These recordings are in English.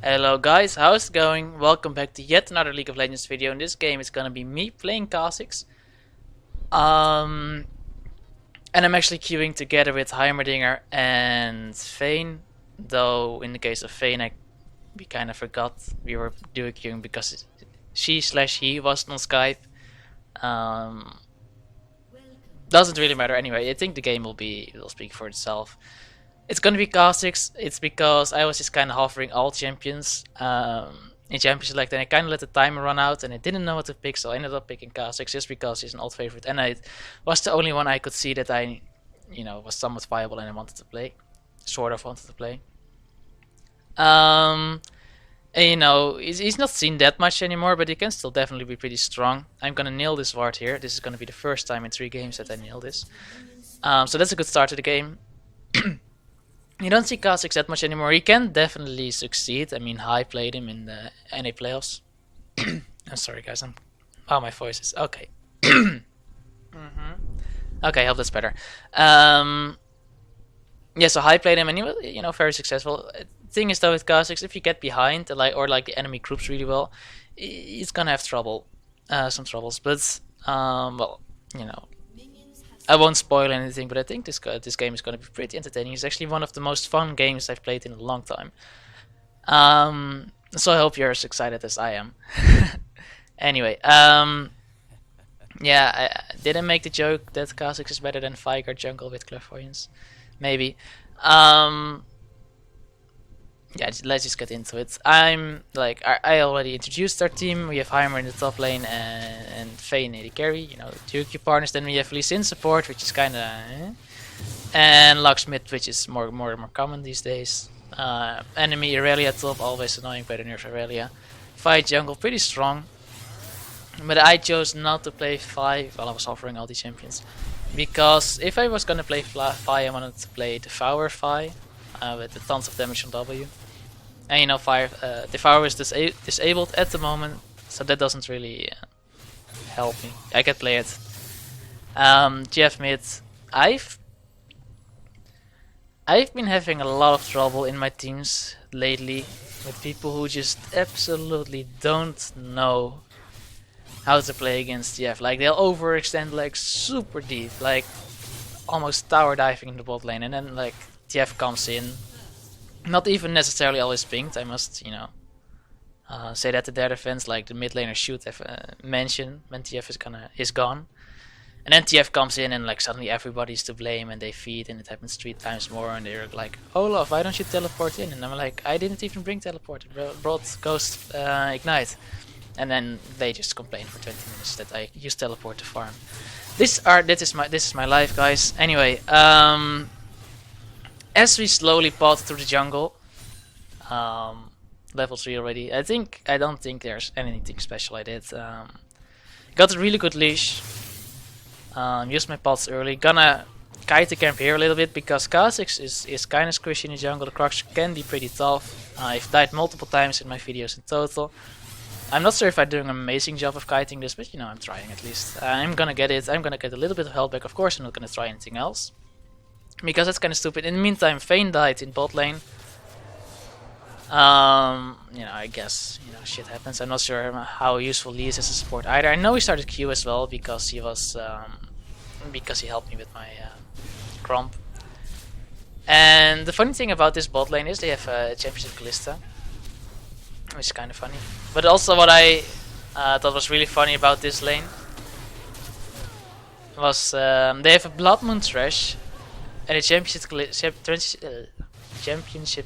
Hello guys, how's it going? Welcome back to yet another League of Legends video. In this game it's gonna be me playing Kha'Zix. Um and I'm actually queuing together with Heimerdinger and Vayne. Though in the case of Vayne we kinda forgot we were duo queuing because she/he wasn't on Skype. Um doesn't really matter anyway. I think the game will speak for itself. It's gonna be Kha'Zix. It's because I was just kind of hovering all champions in Champions Select, and I kind of let the timer run out, and I didn't know what to pick, so I ended up picking Kha'Zix just because he's an old favorite, and I was the only one I could see that was somewhat viable and I wanted to play, sort of wanted to play. And he's not seen that much anymore, but he can still definitely be pretty strong. I'm gonna nail this ward here. This is gonna be the first time in 3 games that I nail this. So that's a good start to the game. You don't see Kha'Zix that much anymore. He can definitely succeed. I mean, High played him in the NA playoffs. I'm sorry, guys. My voice is okay. Okay, I hope that's better. Yeah, so High played him, and he was, very successful. Thing is though with Kha'Zix, if you get behind, or the enemy groups really well, he's gonna have trouble, some troubles. But well, I won't spoil anything, but I think this game is going to be pretty entertaining. It's actually one of the most fun games I've played in a long time. So I hope you're as excited as I am. Anyway, yeah, did I make the joke that Kha'Zix is better than Vigar jungle with Clairvoyance? Maybe. Yeah, let's just get into it. I already introduced our team. We have Heimer in the top lane and Vayne in the carry, two Q partners. Then we have Lee Sin support, which is kinda and Locksmith, which is more common these days. Enemy Irelia top, always annoying by the nerf Irelia. Fight jungle, pretty strong. But I chose not to play Fi while I was offering all these champions. Because if I was gonna play Fi, I wanted to play Devour Fi with the tons of damage on W. And Devour is disabled at the moment, so that doesn't really help me. I can play it. Jeff mid. I've been having a lot of trouble in my teams lately with people who just absolutely don't know how to play against Jeff. Like, they'll overextend like super deep, like almost tower diving in the bot lane, and then like Jeff comes in. Not even necessarily always pinged, I must, say that to their defense. Like, the mid laner should have mentioned when TF is gone. And then TF comes in and like suddenly everybody's to blame and they feed, and it happens 3 times more, and they're like, Olaf, why don't you teleport in? And I'm like, I didn't even bring teleport, I brought Ghost Ignite. And then they just complain for 20 minutes that I use teleport to farm. This is my life, guys. Anyway, as we slowly pot through the jungle, level 3 already. I don't think there's anything special I did. Got a really good leash. Used my pots early. Gonna kite the camp here a little bit because Kha'Zix is kind of squishy in the jungle. The Crocs can be pretty tough. I've died multiple times in my videos in total. I'm not sure if I'm doing an amazing job of kiting this, but I'm trying at least. I'm gonna get it. I'm gonna get a little bit of health back. Of course, I'm not gonna try anything else, because that's kind of stupid. In the meantime, Vayne died in bot lane. I guess shit happens. I'm not sure how useful Lee is as a support either. I know he started Q as well because he was because he helped me with my Cromp. And the funny thing about this bot lane is they have a Championship Callista, which is kind of funny. But also what I thought was really funny about this lane was they have a Blood Moon Thresh and a Championship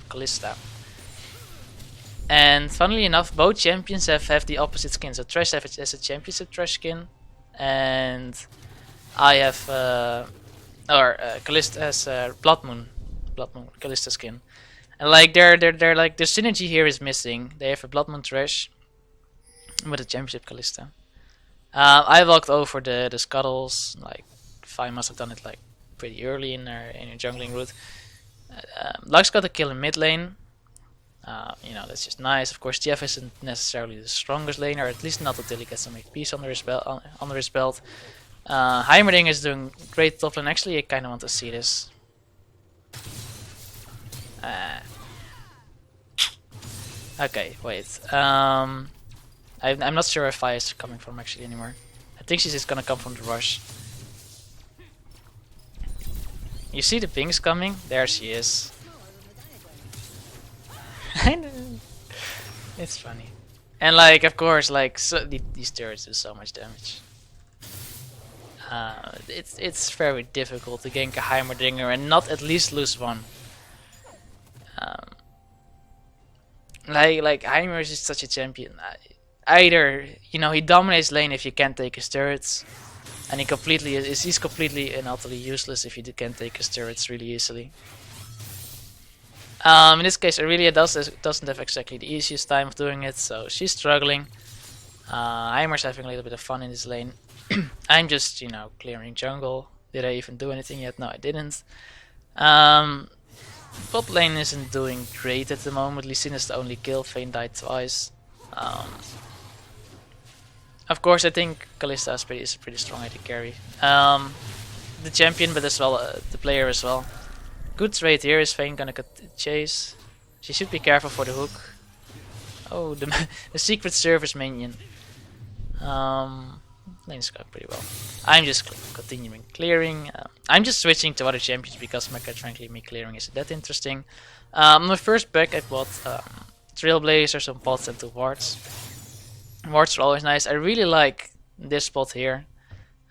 Callista. And funnily enough, both champions have the opposite skin. So Thresh has a Championship Thresh skin, and I have Callista has Blood Moon Callista skin. And like they're like, the synergy here is missing. They have a Blood Moon Thresh with a Championship Callista. I walked over the scuttles. Like, Fi must have done it like pretty early in her jungling route. Lux got a kill in mid lane. That's just nice. Of course, Jeff isn't necessarily the strongest laner, or at least not until he gets some HPs under his belt. Heimerdinger is doing great top lane. Actually, I kind of want to see this. Okay, wait. I'm not sure if I is coming from actually anymore. I think she's just gonna come from the rush. You see the pings coming? There she is. It's funny. And like, of course, like these turrets do so much damage. It's very difficult to gank a Heimerdinger and not at least lose one. Like Heimer is just such a champion. Either he dominates lane if you can't take his turrets, and he's completely and utterly useless if you can't take his turrets really easily. In this case, Aurelia doesn't have exactly the easiest time of doing it, so she's struggling. Heimer's having a little bit of fun in this lane. I'm just, clearing jungle. Did I even do anything yet? No, I didn't. Bot lane isn't doing great at the moment. Lysina's the only kill. Vayne died twice. Of course, I think Kalista is pretty strong AD carry. The champion, but as well the player as well. Good trade here. Is Vayne gonna chase? She should be careful for the hook. Oh, the secret service minion. Lane's going pretty well. I'm just continuing clearing. I'm just switching to other champions because frankly, me clearing isn't that interesting. My first back I bought Trailblazer, some pots, and 2 wards. Wards are always nice. I really like this spot here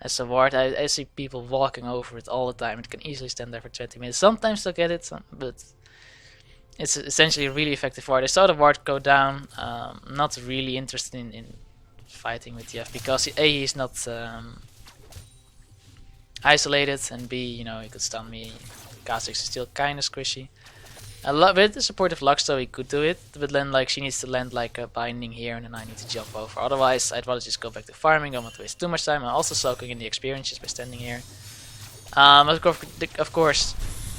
as a ward. I see people walking over it all the time. It can easily stand there for 20 minutes. Sometimes they'll get it, but it's essentially a really effective ward. I saw the ward go down. Not really interested in fighting with TF because A, he's not isolated, and B, he could stun me. Kha'Zix is still kind of squishy. With the support of Lux though, he could do it, but then like she needs to land like a binding here, and then I need to jump over. Otherwise, I'd rather just go back to farming. Don't want to waste too much time. I'm also soaking in the experience just by standing here. Of course,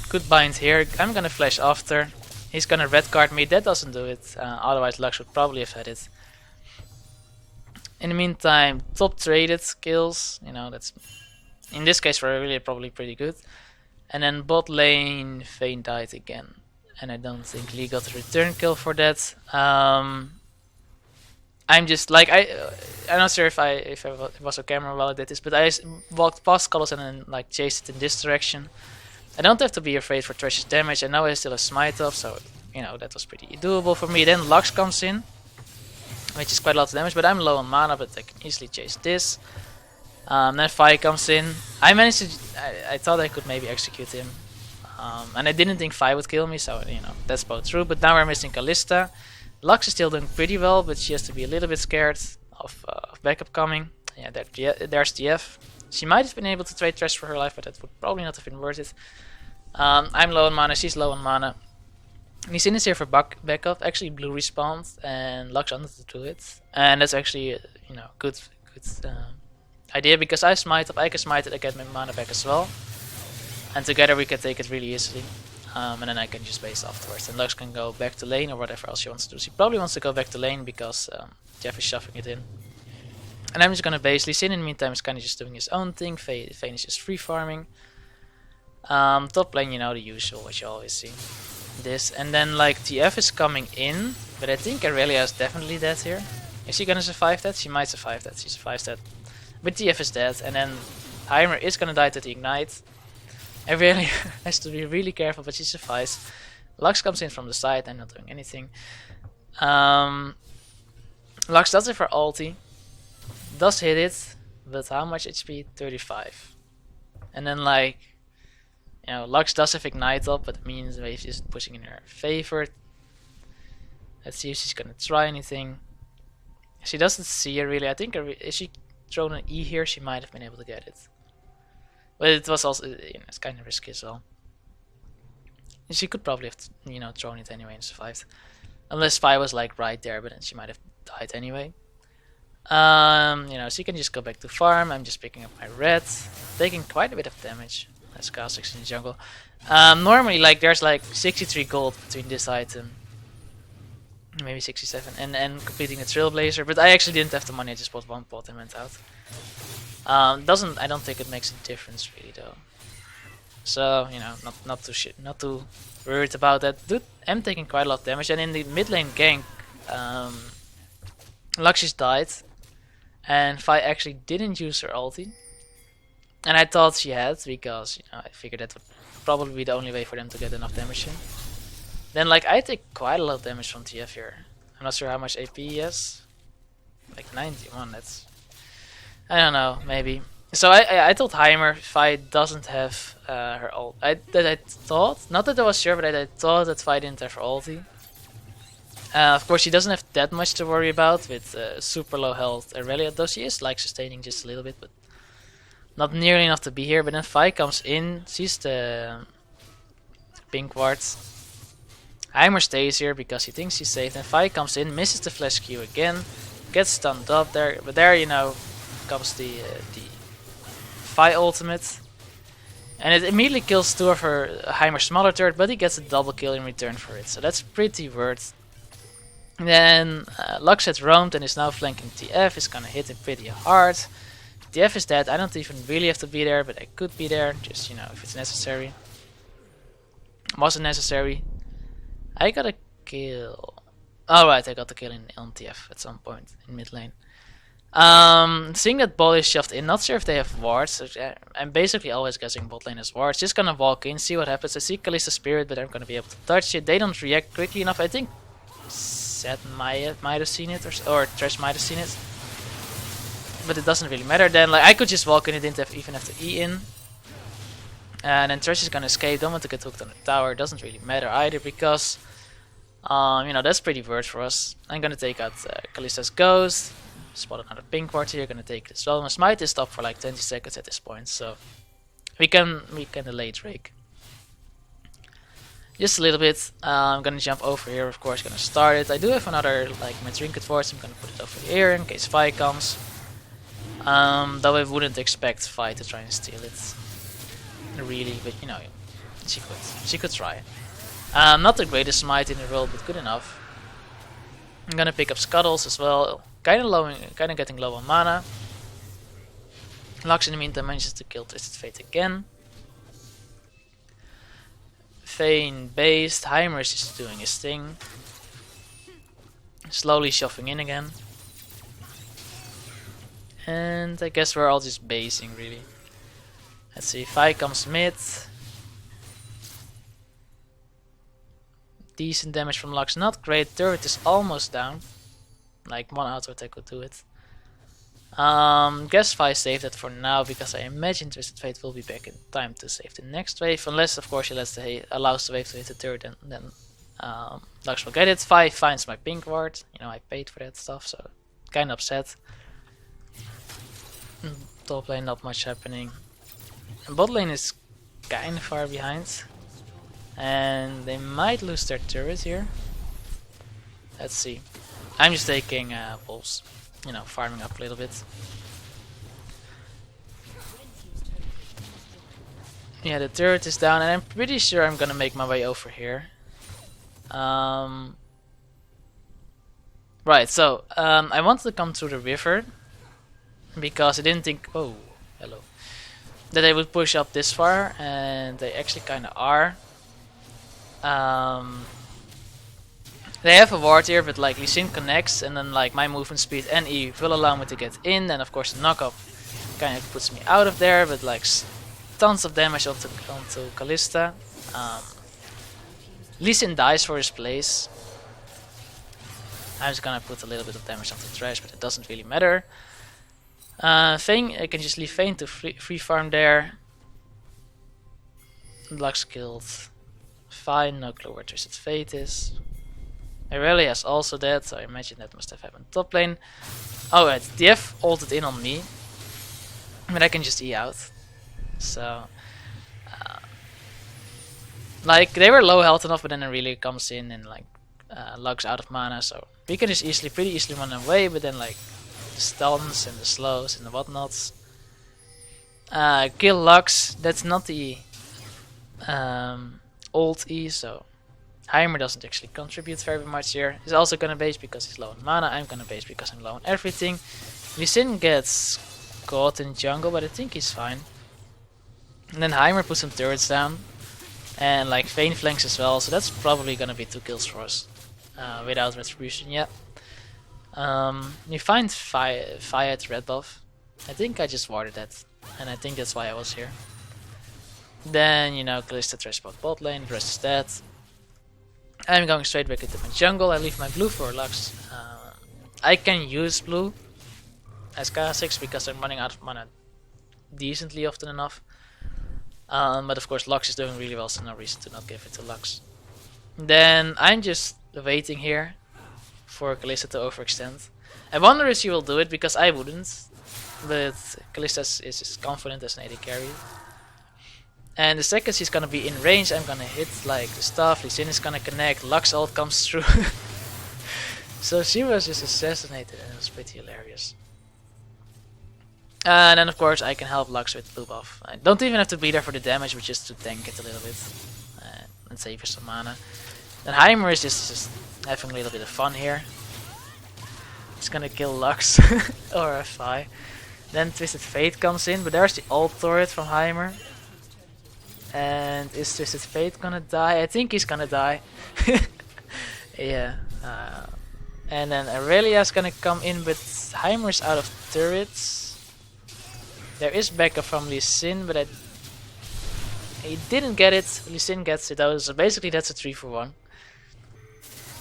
good bind here. I'm gonna flash after. He's gonna red card me. That doesn't do it. Otherwise, Lux would probably have had it. In the meantime, top traded kills, that's in this case for really probably pretty good. And then bot lane, Vayne died again, and I don't think Lee got a return kill for that. I'm just like I'm not sure if I was on camera while I did this, but I walked past Colossus and then like chased it in this direction. I don't have to be afraid for Thresh's damage. I know I still have smite off, so that was pretty doable for me. Then Lux comes in, which is quite a lot of damage, but I'm low on mana, but I can easily chase this. Then Fire comes in. I managed to... I thought I could maybe execute him. And I didn't think Fire would kill me, so, that's both true. But now we're missing Kalista. Lux is still doing pretty well, but she has to be a little bit scared of backup coming. Yeah, there's TF. She might have been able to trade Thresh for her life, but that would probably not have been worth it. I'm low on mana, she's low on mana. Lysina is here for backup. Actually, blue respawned and Lux under to do it, and that's actually good idea because I smite up. I can smite it. I get my mana back as well, and together we can take it really easily. And then I can just base afterwards. And Lux can go back to lane or whatever else she wants to do. She probably wants to go back to lane because Jeff is shoving it in. And I'm just gonna base. Lysina in the meantime is kind of just doing his own thing. Vayne is just free farming. Top lane, the usual, what you always see. This, and then like TF is coming in, but I think Aurelia is definitely dead here. Is she gonna survive that? She might survive that. She survives that. But TF is dead, and then Heimer is gonna die to the ignite. Aurelia has to be really careful, but she survives. Lux comes in from the side. I'm not doing anything. Lux does it for ulti. Does hit it, but how much HP? 35. And then like, Lux does have ignite up, but it means Wave isn't pushing in her favor. Let's see if she's gonna try anything. She doesn't see her really. I think if she thrown an E here, she might have been able to get it. But it was also, it's kind of risky as well. She could probably have, thrown it anyway and survived. Unless Spy was like right there, but then she might have died anyway. She can just go back to farm. I'm just picking up my red, taking quite a bit of damage. That's Kha'Zix in the jungle. Normally, like there's like 63 gold between this item, maybe 67, and completing the Trailblazer. But I actually didn't have the money. I just bought one pot and went out. I don't think it makes a difference really though. So not too worried about that. Dude, I'm taking quite a lot of damage, and in the mid lane gank, Lux just died, and Fi actually didn't use her ulti. And I thought she had, because I figured that would probably be the only way for them to get enough damage in. Then like I take quite a lot of damage from TF here. I'm not sure how much AP he has. Like 91, that's... I don't know, maybe. So I told Heimer Fi doesn't have her ult. I thought, not that I was sure, but I thought that Fi didn't have her ulti. Of course, she doesn't have that much to worry about with super low health Aurelia, though she is like sustaining just a little bit, but not nearly enough to be here. But then Fi comes in, sees the pink wards. Heimer stays here because he thinks he's safe. Then Fi comes in, misses the flash Q again, gets stunned up there. But there, comes the Fi ultimate. And it immediately kills two of her Heimer's smaller turret, but he gets a double kill in return for it. So that's pretty worth. Then Lux has roamed and is now flanking TF. Is gonna hit him pretty hard. TF is dead. I don't even really have to be there, but I could be there, just if it's necessary. Wasn't necessary. I got a kill. Alright, I got the kill on TF at some point in mid lane. Seeing that ball is shoved in, not sure if they have wards. So I'm basically always guessing bot lane has wards. Just gonna walk in, see what happens. I see Kalista Spirit, but I'm gonna be able to touch it. They don't react quickly enough. I think Seth might have seen it, or Trash might have seen it. But it doesn't really matter then. Like I could just walk in, it didn't even have to E in. And then Trash is gonna escape, don't want to get hooked on the tower. Doesn't really matter either because that's pretty worth for us. I'm gonna take out Kalista's Ghost. Spot another pink ward here, gonna take this well. My smite is stopped for like 20 seconds at this point, so we can delay Drake. Just a little bit. I'm gonna jump over here, of course, gonna start it. I do have another my trinket ward, so I'm gonna put it over here in case Fi comes. Though I wouldn't expect Fi to try and steal it. Really, but she could try. Not the greatest smite in the world, but good enough. I'm gonna pick up Scuttles as well. Kinda getting low on mana. Lux in the meantime manages to kill Twisted Fate again. Vayne based. Heimer is just doing his thing. Slowly shoving in again. And I guess we're all just basing really. Let's see, Fi comes mid. Decent damage from Lux, not great. Turret is almost down. Like one auto attack could do it. Guess Fi saved it for now because I imagine Twisted Fate will be back in time to save the next wave. Unless of course he allows the wave to hit the turret and then Lux will get it. Fi finds my pink ward. I paid for that stuff, so kinda upset. Top lane not much happening. And bot lane is kinda far behind. And they might lose their turret here. Let's see. I'm just taking pulls, farming up a little bit. Yeah, the turret is down, and I'm pretty sure I'm gonna make my way over here. Right, so I wanted to come through the river because I didn't think. Oh, hello. That they would push up this far, and they actually kind of are. They have a ward here, but like Lee Sin connects, and then like my movement speed and E will allow me to get in. And of course the knockup kind of puts me out of there, but like tons of damage onto Kalista. Lee Sin dies for his place. I'm just gonna put a little bit of damage onto Trash, but it doesn't really matter. Vayne, I can just leave Vayne to free farm there. Lux killed. Fine, no clue where Twisted Fate is. Aurelia is also dead, so I imagine that must have happened top lane. Oh right, TF ulted in on me. But I can just E out. So like they were low health enough, but then it really comes in and like Lux out of mana, so we can just pretty easily run away, but then like the stuns and the slows and the whatnots. Kill Lux, that's not the ult E, so Heimer doesn't actually contribute very much here. He's also gonna base because he's low on mana. I'm gonna base because I'm low on everything. Lee Sin gets caught in jungle, but I think he's fine. And then Heimer puts some turrets down. And like Vayne flanks as well, so that's probably gonna be 2 kills for us. without retribution. Yeah. You find fire at red buff. I think I just warded that, and I think that's why I was here. Then, you know, Kalista trash bot lane, the rest is dead. I'm going straight back into my jungle. I leave my blue for Lux. I can use blue as Kha'Zix because I'm running out of mana decently often enough. But of course Lux is doing really well, so no reason to not give it to Lux. Then I'm just waiting here for Kalista to overextend. I wonder if she will do it because I wouldn't. But Kalista is as confident as an AD carry. And the second she's gonna be in range, I'm gonna hit like the stuff. Lee Sin is gonna connect. Lux ult comes through. So she was just assassinated, and it was pretty hilarious. And then of course I can help Lux with blue buff. I don't even have to be there for the damage, but just to tank it a little bit and save her some mana. Then Heimer is just having a little bit of fun here. He's gonna kill Lux or Fi. Then Twisted Fate comes in, but there's the ult turret from Heimer. And is Twisted Fate gonna die? I think he's gonna die. Yeah. And then Aurelia's gonna come in, but Heimer's out of turrets. There is backup from Lee Sin, but he didn't get it. Lee Sin gets it though, so basically that's a 3 for 1. In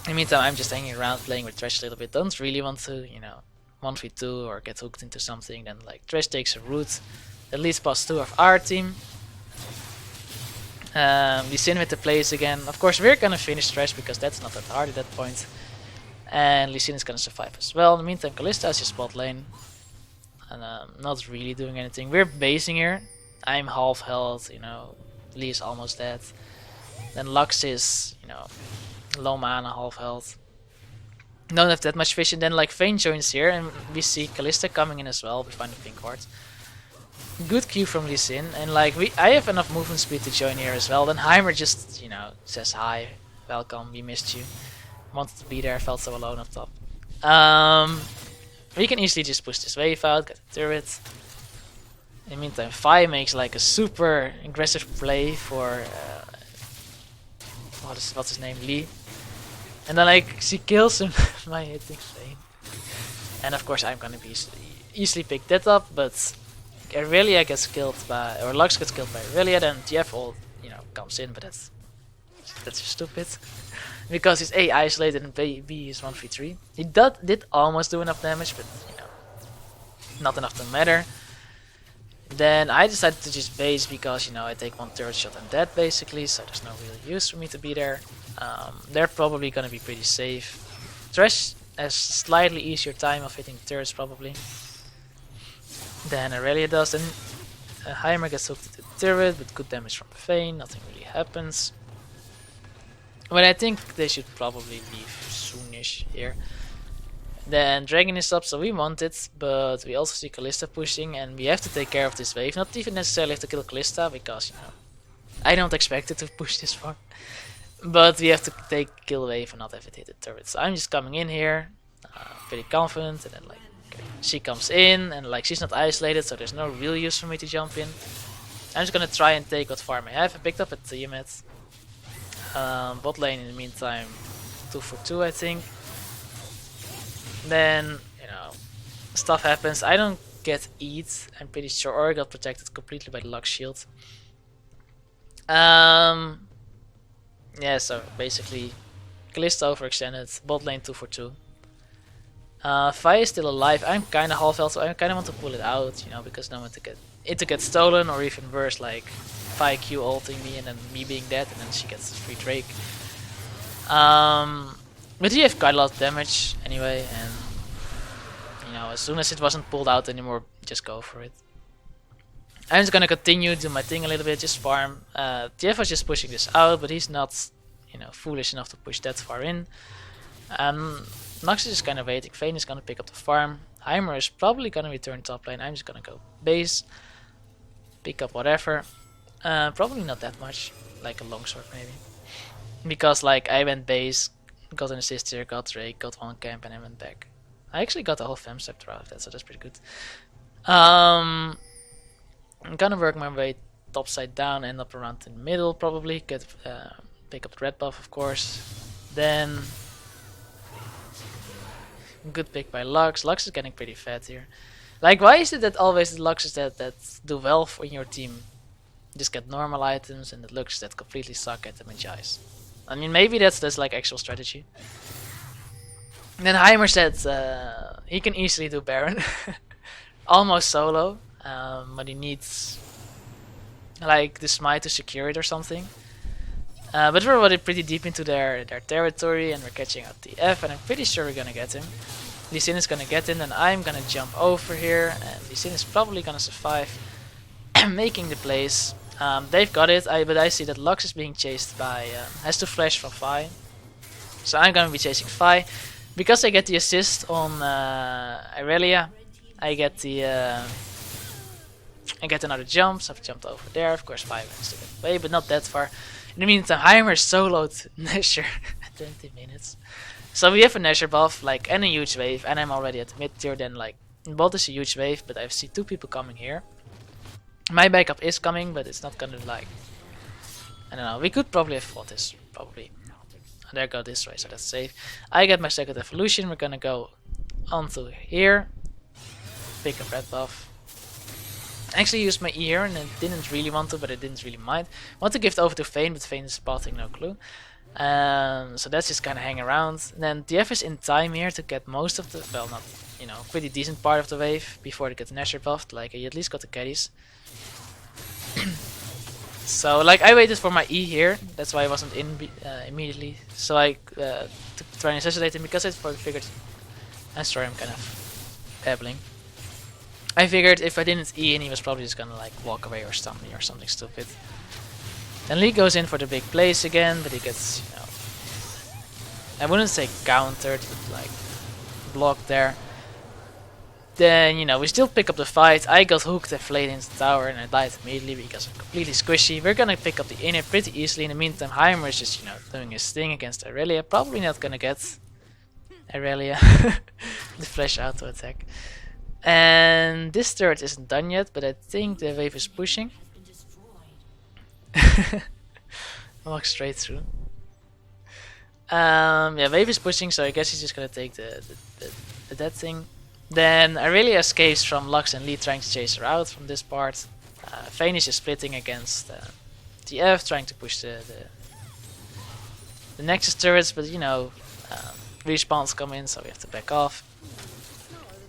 the meantime, I'm just hanging around playing with Thresh a little bit. Don't really want to, you know, 1v2 or get hooked into something. Then like Thresh takes a route that leads past 2 of our team. Lee Sin with the plays again. Of course, we're gonna finish Thresh because that's not that hard at that point. And Lee Sin is gonna survive as well. In the meantime, Kalista is his bot lane. And not really doing anything. We're basing here. I'm half health, you know. Lee is almost dead. Then Lux is, you know, low mana, half health. Don't have that much vision. Then like Vayne joins here, and we see Kalista coming in as well. We find the pink ward. Good Q from Lee Sin, and like I have enough movement speed to join here as well. Then Heimer just, you know, says hi, welcome, we missed you. Wanted to be there, felt so alone up top. We can easily just push this wave out, get the turret. In the meantime, Fi makes like a super aggressive play for what's his name, Lee. And then like she kills him by hitting Vayne. And of course I'm gonna be easily pick that up, but Aurelia gets killed by, or Lux gets killed by Aurelia, then Jeff all, you know, comes in, but that's just stupid. Because he's A, isolated, and B is 1v3. He did almost do enough damage, but, you know, not enough to matter. Then I decided to just base because, you know, I take one turret shot and dead basically, so there's no real use for me to be there. They're probably gonna be pretty safe. Thresh has slightly easier time of hitting turrets probably than Aurelia does. And Heimer gets hooked into the turret with good damage from Vayne, nothing really happens. But I think they should probably leave soonish here. Then Dragon is up, so we want it, but we also see Kalista pushing, and we have to take care of this wave. Not even necessarily have to kill Kalista, because, you know, I don't expect it to push this far. But we have to kill wave and not have it hit the turret. So I'm just coming in here, pretty confident, and then like she comes in, and like she's not isolated, so there's no real use for me to jump in. I'm just gonna try and take what farm I have. I picked up a Tiamat. Bot lane in the meantime 2 for 2 I think. Then, you know, stuff happens. I don't get eat, I'm pretty sure, or I got protected completely by the Lux shield. Yeah, so basically Kalista overextended, bot lane 2 for 2. Fi is still alive. I'm kinda half health, so I kinda want to pull it out, you know, because I don't want to get stolen, or even worse, like Fi Q ulting me and then me being dead, and then she gets free Drake. But he have quite a lot of damage anyway, and you know, as soon as it wasn't pulled out anymore, just go for it. I'm just gonna continue do my thing a little bit, just farm. TF was just pushing this out, but he's not, you know, foolish enough to push that far in. Nox is just kind of waiting. Vayne is gonna pick up the farm. Heimer is probably gonna return top lane. I'm just gonna go base, pick up whatever. Probably not that much, like a longsword maybe. Because like I went base, got an assist here, got Drake, got one camp, and I went back. I actually got the whole Fem Scepter out of that, so that's pretty good. I'm gonna work my way top side down, end up around in the middle probably, get pick up the red buff of course. Then Good pick by Lux. Lux is getting pretty fat here. Like, why is it that always the Luxes that do well for your team just get normal items, and the Lux that completely suck at the Magi's? I mean, maybe that's like actual strategy. And then Heimer said he can easily do Baron, almost solo, but he needs like the smite to secure it or something. But we're already pretty deep into their territory, and we're catching out the F, and I'm pretty sure we're gonna get him. Lee Sin is gonna get in, and I'm gonna jump over here, and Lee Sin is probably gonna survive, making the plays. They've got it, but I see that Lux is being chased by, has to flash from Fi. So I'm gonna be chasing Fi. Because I get the assist on Irelia, I get another jump, so I've jumped over there. Of course, 5 minutes to get away, but not that far. In the meantime, Heimer soloed Nashor at 20 minutes. So we have a Nashor buff, like, and a huge wave, and I'm already at mid tier. Then, like, bot is a huge wave, but I see 2 people coming here. My backup is coming, but it's not gonna, like, I don't know. We could probably have fought this, probably. And there go this way, so that's safe. I get my second evolution. We're gonna go onto here, pick up red buff. I actually used my E here, and I didn't really want to, but I didn't really mind. Want to give it over to Vayne, but Vayne is spotting, no clue. So that's just kind of hang around. And then DF is in time here to get most of the, well, not, you know, pretty decent part of the wave before they get the Nashor buffed. Like, he at least got the carries. So, like, I waited for my E here. That's why I wasn't in immediately. So I to try and assassinate him, because I figured. I'm sorry, I'm kind of babbling. I figured if I didn't E in, he was probably just gonna like walk away or stun me or something stupid. Then Lee goes in for the big plays again, but he gets, you know, I wouldn't say countered, but like blocked there. Then, you know, we still pick up the fight. I got hooked and flayed into the tower, and I died immediately because I'm completely squishy. We're gonna pick up the inhib pretty easily. In the meantime, Heimer is just, you know, doing his thing against Irelia. Probably not gonna get Irelia the flash auto attack. And this turret isn't done yet, but I think the wave is pushing. Walk straight through. Yeah, wave is pushing, so I guess he's just gonna take the dead thing. Then Irelia escapes from Lux and Lee trying to chase her out from this part. Vayne is just splitting against TF, trying to push the Nexus turrets, but you know, respawns come in, so we have to back off.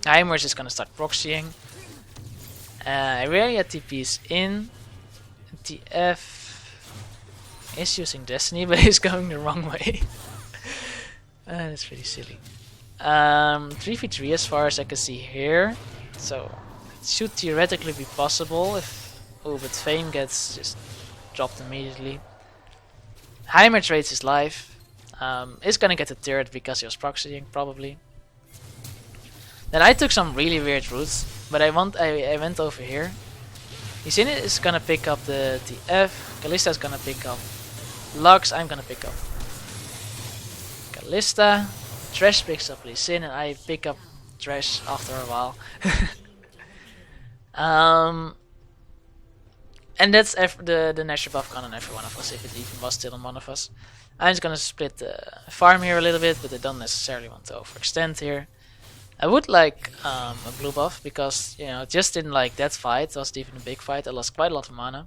Heimer is just gonna start proxying. Irelia TP's in. TF is using Destiny, but he's going the wrong way. That's pretty silly. 3v3 as far as I can see here, so it should theoretically be possible if... Oh, but Vayne gets just dropped immediately. Heimer trades his life. Is gonna get the turret because he was proxying, probably. Then I took some really weird routes, but I went over here. Lee is gonna pick up the F, Kalista is gonna pick up Lux, I'm gonna pick up Kalista. Trash picks up Lee Sin, and I pick up Trash after a while. And that's the Nashor buff gone on every one of us, if it even was still on one of us. I'm just gonna split the farm here a little bit, but I don't necessarily want to overextend here. I would like a blue buff, because, you know, just didn't like that fight. It wasn't even a big fight. I lost quite a lot of mana.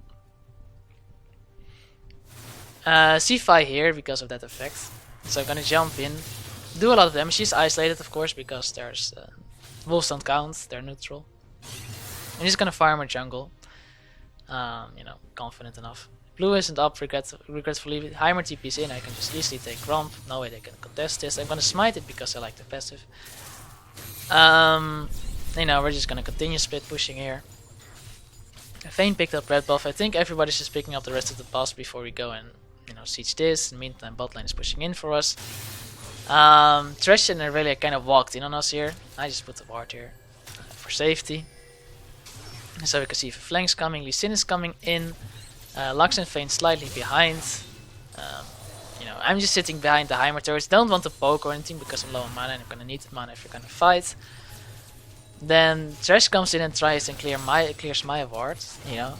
C5 here because of that effect. So I'm gonna jump in, do a lot of damage. She's isolated, of course, because there's wolves don't count, they're neutral. And he's gonna farm her jungle. You know, confident enough. Blue isn't up, regretfully. Heimer TP's in, I can just easily take Romp. No way they can contest this. I'm gonna smite it because I like the passive. You know, we're just gonna continue split pushing here. Vayne picked up red buff. I think everybody's just picking up the rest of the buffs before we go and, you know, siege this. In the meantime, bot lane is pushing in for us. Thresh and Irelia kind of walked in on us here. I just put the ward here for safety. So we can see if flanks coming. Lee Sin is coming in. Lux and Vayne slightly behind. You know, I'm just sitting behind the Heimer turrets. Don't want to poke or anything because I'm low on mana and I'm gonna need the mana if we're gonna fight. Then Thresh comes in and tries and clears my ward, you know.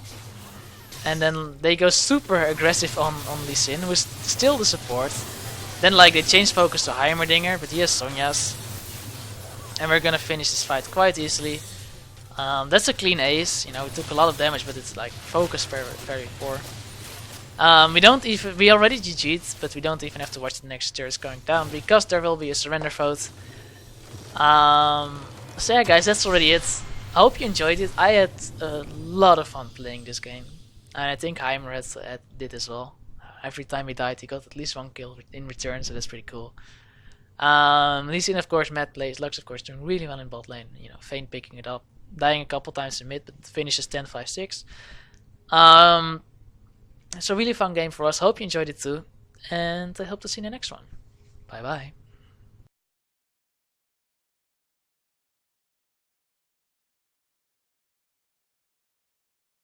And then they go super aggressive on Lee Sin, who's still the support. Then like they change focus to Heimerdinger, but he has Sonya's. and we're gonna finish this fight quite easily. That's a clean ace. You know, we took a lot of damage, but it's like focus very poor. We already GG'd, but we don't even have to watch the next turrets going down because there will be a surrender vote. So yeah, guys, that's already it. I hope you enjoyed it. I had a lot of fun playing this game, and I think Heimer did as well. Every time he died, he got at least one kill in return, so that's pretty cool. Lee Sin, of course, Matt plays. Lux, of course, doing really well in bot lane. You know, Vayne picking it up, dying a couple times in mid, but finishes 10-5-6. It's a really fun game for us. Hope you enjoyed it too, and I hope to see you in the next one. Bye bye.